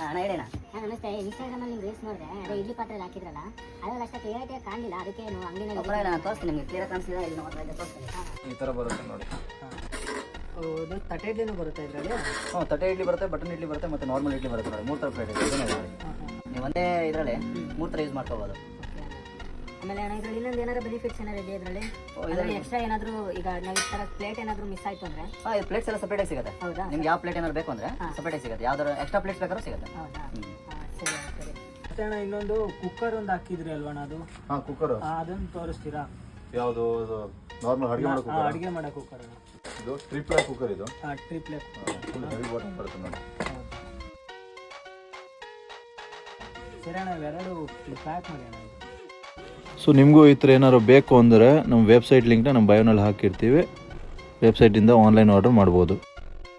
ಅಣ್ಣ ಹೇಳೋಣ. ನಮಸ್ತೆ. ಇನ್ಸ್ಟಾಗ್ರಾಮಲ್ಲಿ ನೀವು ರೀಲ್ಸ್ ನೋಡಿದೆ, ಅದೇ ಇಡ್ಲಿ ಪಾತ್ರೆಯಲ್ಲಿ ಹಾಕಿದ್ರಲ್ಲ, ಅದ್ರಲ್ಲಿ ಅಷ್ಟೇ ಕ್ಲಿಯರಿಟಿಯಾಗಿ ಕಾಣಲಿಲ್ಲ, ಅದಕ್ಕೆ ನೀವು ಅಂಗಡಿನಲ್ಲಿ ನಾನು ತೋರಿಸ್ತೀನಿ ನಿಮಗೆ, ಕ್ಲಿಯರ್ ಕಾಣಿಸ್ತಿಲ್ಲ ಇಲ್ಲಿ ನೋಡ್ತಾ ತೋರಿಸ್ತೀನಿ. ಈ ಥರ ಬರುತ್ತೆ ನೋಡಿ. ಇದು ತಟ್ಟೆ ಇಡ್ಲಿನೂ ಬರುತ್ತೆ ಇದರಲ್ಲಿ. ತಟ್ಟೆ ಇಡ್ಲಿ ಬರುತ್ತೆ, ಬಟನ್ ಇಡ್ಲಿ ಬರುತ್ತೆ, ಮತ್ತು ನಾರ್ಮಲ್ ಇಡ್ಲಿ ಬರುತ್ತೆ ನೋಡಿ. 3 ಥರ ಪ್ಲೇಟ್ ಇದೆ. ನೀವು ಒಂದೇ ಇದರಲ್ಲಿ 3 ಥರ ಯೂಸ್ ಮಾಡ್ಕೋಬೋದು. ಆಮೇಲೆ ಅಣ್ಣ ಇದರಲ್ಲಿ ಇನ್ನೊಂದು ಏನಾದ್ರು ಬೆನಿಫಿಟ್ಸ್ ಏನಾದ್ರು ಇದೆ ಇದರಲ್ಲಿ ಎಕ್ಸ್ಟ್ರಾ ಏನಾದರೂ ಈಗ ನಾವು ಈ ಥರ ಪ್ಲೇಟ್ ಏನಾದರೂ ಮಿಸ್ ಆಯಿತು ಅಂದರೆ? ಇದು ಪ್ಲೇಟ್ಸ್ ಎಲ್ಲ ಸಪ್ರೇಟಾಗಿ ಸಿಗುತ್ತೆ. ಹೌದಾ? ನಿಮ್ಗೆ ಯಾವ ಪ್ಲೇಟ್ ಏನಾದ್ರು ಬೇಕು ಅಂದರೆ ಸಪ್ರೇಟಾಗಿ ಸಿಗುತ್ತೆ. ಯಾವ್ದಾದ್ರು ಎಕ್ಸ್ಟ್ರಾ ಪ್ಲೇಟ್ಸ್ ಬೇಕಾದ್ರೂ ಸಿಗುತ್ತೆ. ಹೌದಾ? ಸರಿ ಸರಿ. ಮತ್ತೆ ಅಣ್ಣ ಇನ್ನೊಂದು ಕುಕ್ಕರ್ ಒಂದು ಹಾಕಿದ್ರಿ ಅಲ್ವಣ್ಣ, ಅದು ಕುಕ್ಕರ್ ಅದನ್ನು ತೋರಿಸ್ತೀರಾ? ಯಾವುದು? ನಾರ್ಮಲ್ ಅಡುಗೆ ಮಾಡೋ ಕುಕ್ಕರ್. ಅಡುಗೆ ಮಾಡೋ ಕುಕ್ಕರ್. ಇದು ಟ್ರಿಪ್ಲೆ ಕುಕ್ಕರ್. ಇದು ಟ್ರಿಪ್ಲೆ ಫುಲ್ ಹೆವಿ ಬಾಟಮ್ ಬರುತ್ತೆ ನೋಡಿ. ಸರಿ ಅಣ್ಣ, ಇವೆರಡು ಪ್ಯಾಕ್ ಮಾಡಿ ಅಣ್ಣ. ಸೊ ನಿಮಗೂ ಈ ಥರ ಏನಾದ್ರು ಬೇಕು ಅಂದರೆ ನಮ್ಮ ವೆಬ್ಸೈಟ್ ಲಿಂಕ್ನ ನಮ್ಮ ಬಯೋನಲ್ಲಿ ಹಾಕಿರ್ತೀವಿ. ವೆಬ್ಸೈಟಿಂದ ಆನ್ಲೈನ್ ಆರ್ಡರ್ ಮಾಡ್ಬೋದು.